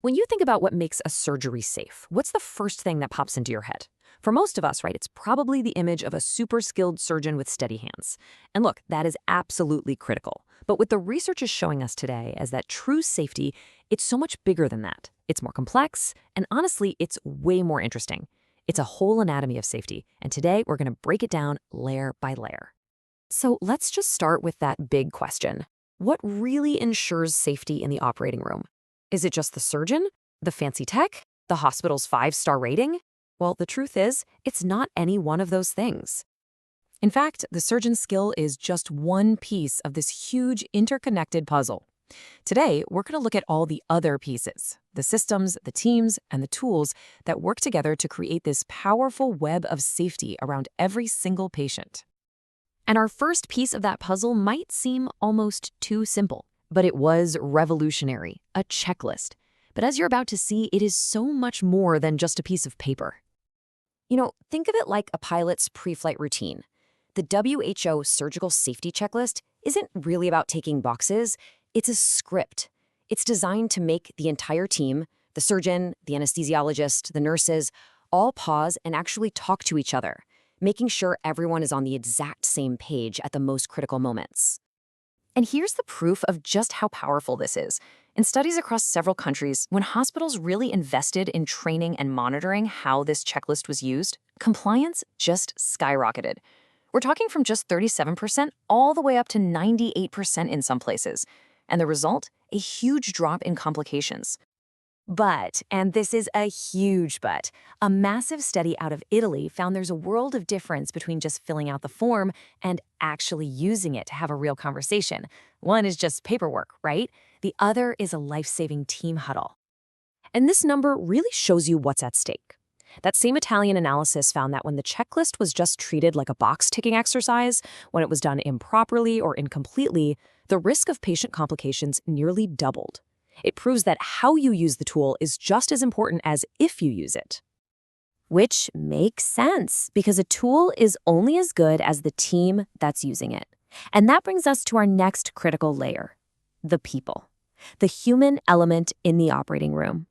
When you think about what makes a surgery safe, what's the first thing that pops into your head? For most of us, right, it's probably the image of a super skilled surgeon with steady hands. And look, that is absolutely critical. But what the research is showing us today is that true safety, it's so much bigger than that. It's more complex, and honestly, it's way more interesting. It's a whole anatomy of safety, and today we're going to break it down layer by layer. So let's just start with that big question. What really ensures safety in the operating room? Is it just the surgeon, the fancy tech, the hospital's 5-star rating? Well, the truth is, it's not any one of those things. In fact, the surgeon's skill is just one piece of this huge interconnected puzzle. Today, we're going to look at all the other pieces, the systems, the teams, and the tools that work together to create this powerful web of safety around every single patient. And our first piece of that puzzle might seem almost too simple. But it was revolutionary, a checklist. But as you're about to see, it is so much more than just a piece of paper. Think of it like a pilot's pre-flight routine. The WHO surgical safety checklist isn't really about taking boxes. It's a script. It's designed to make the entire team, the surgeon, the anesthesiologist, the nurses, all pause and actually talk to each other, making sure everyone is on the exact same page at the most critical moments. And here's the proof of just how powerful this is. In studies across several countries, when hospitals really invested in training and monitoring how this checklist was used, compliance just skyrocketed. We're talking from just 37% all the way up to 98% in some places. And the result? A huge drop in complications. But, and this is a huge but, a massive study out of Italy found there's a world of difference between just filling out the form and actually using it to have a real conversation. One is just paperwork, right? The other is a life-saving team huddle. And this number really shows you what's at stake. That same Italian analysis found that when the checklist was just treated like a box-ticking exercise, when it was done improperly or incompletely, the risk of patient complications nearly doubled. It proves that how you use the tool is just as important as if you use it. Which makes sense, because a tool is only as good as the team that's using it. And that brings us to our next critical layer, the people, the human element in the operating room.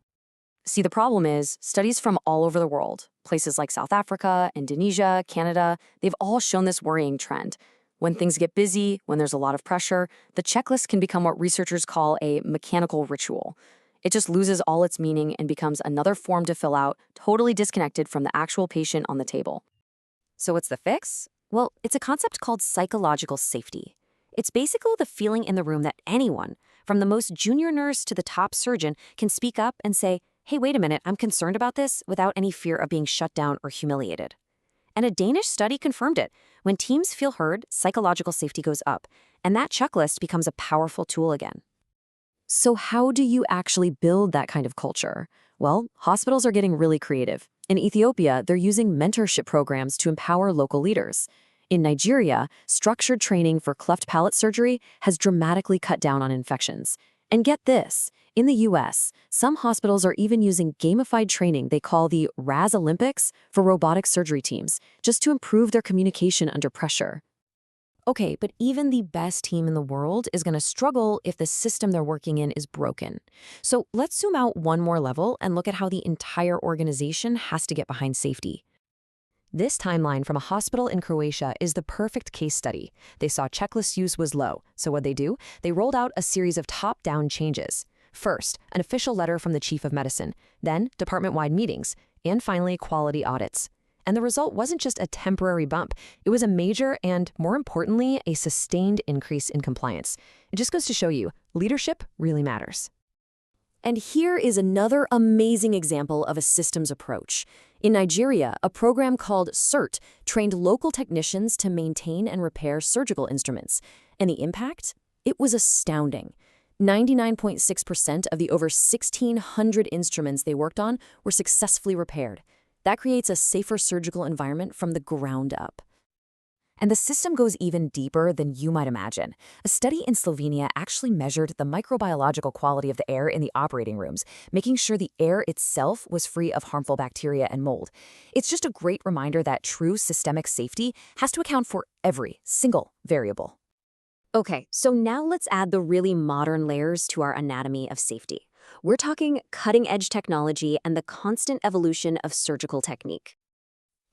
See, the problem is, studies from all over the world, places like South Africa, Indonesia, Canada, they've all shown this worrying trend. When things get busy, when there's a lot of pressure, the checklist can become what researchers call a mechanical ritual. It just loses all its meaning and becomes another form to fill out, totally disconnected from the actual patient on the table. So what's the fix? Well, it's a concept called psychological safety. It's basically the feeling in the room that anyone, from the most junior nurse to the top surgeon, can speak up and say, "Hey, wait a minute, I'm concerned about this," without any fear of being shut down or humiliated. And a Danish study confirmed it. When teams feel heard, psychological safety goes up, and that checklist becomes a powerful tool again. So how do you actually build that kind of culture? Well, hospitals are getting really creative. In Ethiopia, they're using mentorship programs to empower local leaders. In Nigeria, structured training for cleft palate surgery has dramatically cut down on infections. And get this, in the US, some hospitals are even using gamified training they call the RAS Olympics for robotic surgery teams, just to improve their communication under pressure. Okay, but even the best team in the world is going to struggle if the system they're working in is broken. So let's zoom out one more level and look at how the entire organization has to get behind safety. This timeline from a hospital in Croatia is the perfect case study. They saw checklist use was low, so what'd they do? They rolled out a series of top-down changes. First, an official letter from the chief of medicine, then department-wide meetings, and finally quality audits. And the result wasn't just a temporary bump, it was a major and, more importantly, a sustained increase in compliance. It just goes to show you, leadership really matters. And here is another amazing example of a systems approach. In Nigeria, a program called CERT trained local technicians to maintain and repair surgical instruments. And the impact? It was astounding. 99.6% of the over 1,600 instruments they worked on were successfully repaired. That creates a safer surgical environment from the ground up. And the system goes even deeper than you might imagine. A study in Slovenia actually measured the microbiological quality of the air in the operating rooms, making sure the air itself was free of harmful bacteria and mold. It's just a great reminder that true systemic safety has to account for every single variable. Okay, so now let's add the really modern layers to our anatomy of safety. We're talking cutting-edge technology and the constant evolution of surgical technique.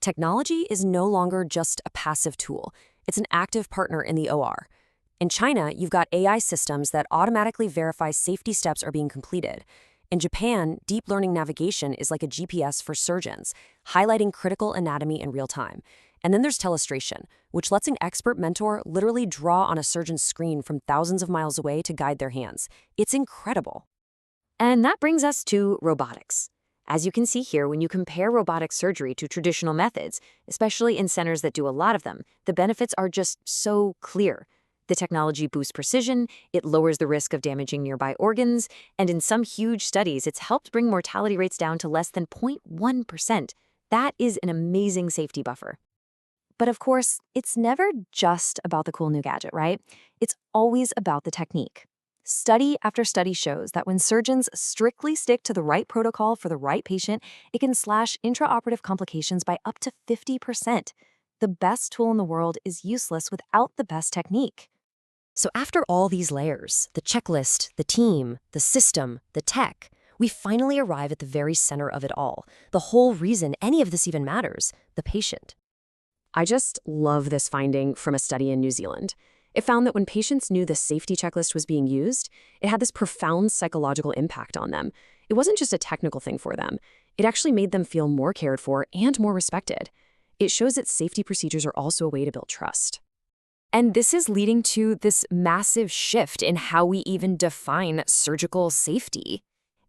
Technology is no longer just a passive tool. It's an active partner in the OR. In China, you've got AI systems that automatically verify safety steps are being completed. In Japan, deep learning navigation is like a GPS for surgeons, highlighting critical anatomy in real time. And then there's telestration, which lets an expert mentor literally draw on a surgeon's screen from thousands of miles away to guide their hands. It's incredible. And that brings us to robotics. As you can see here, when you compare robotic surgery to traditional methods, especially in centers that do a lot of them, the benefits are just so clear. The technology boosts precision, it lowers the risk of damaging nearby organs, and in some huge studies, it's helped bring mortality rates down to less than 0.1%. That is an amazing safety buffer. But of course, it's never just about the cool new gadget, right? It's always about the technique. Study after study shows that when surgeons strictly stick to the right protocol for the right patient, it can slash intraoperative complications by up to 50%. The best tool in the world is useless without the best technique. So after all these layers, the checklist, the team, the system, the tech, we finally arrive at the very center of it all, the whole reason any of this even matters, the patient. I just love this finding from a study in New Zealand. It found that when patients knew the safety checklist was being used, it had this profound psychological impact on them. It wasn't just a technical thing for them. It actually made them feel more cared for and more respected. It shows that safety procedures are also a way to build trust. And this is leading to this massive shift in how we even define surgical safety.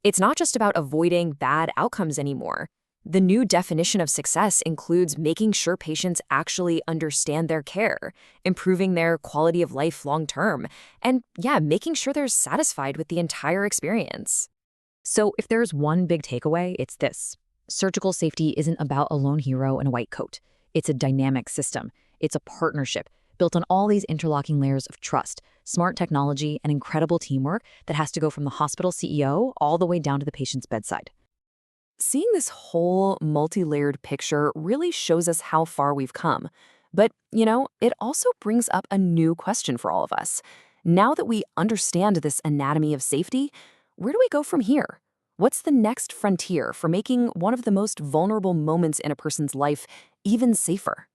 It's not just about avoiding bad outcomes anymore. The new definition of success includes making sure patients actually understand their care, improving their quality of life long term, and making sure they're satisfied with the entire experience. So if there's one big takeaway, it's this. Surgical safety isn't about a lone hero in a white coat. It's a dynamic system. It's a partnership built on all these interlocking layers of trust, smart technology, and incredible teamwork that has to go from the hospital CEO all the way down to the patient's bedside. Seeing this whole multi-layered picture really shows us how far we've come. But, it also brings up a new question for all of us. Now that we understand this anatomy of safety, where do we go from here? What's the next frontier for making one of the most vulnerable moments in a person's life even safer?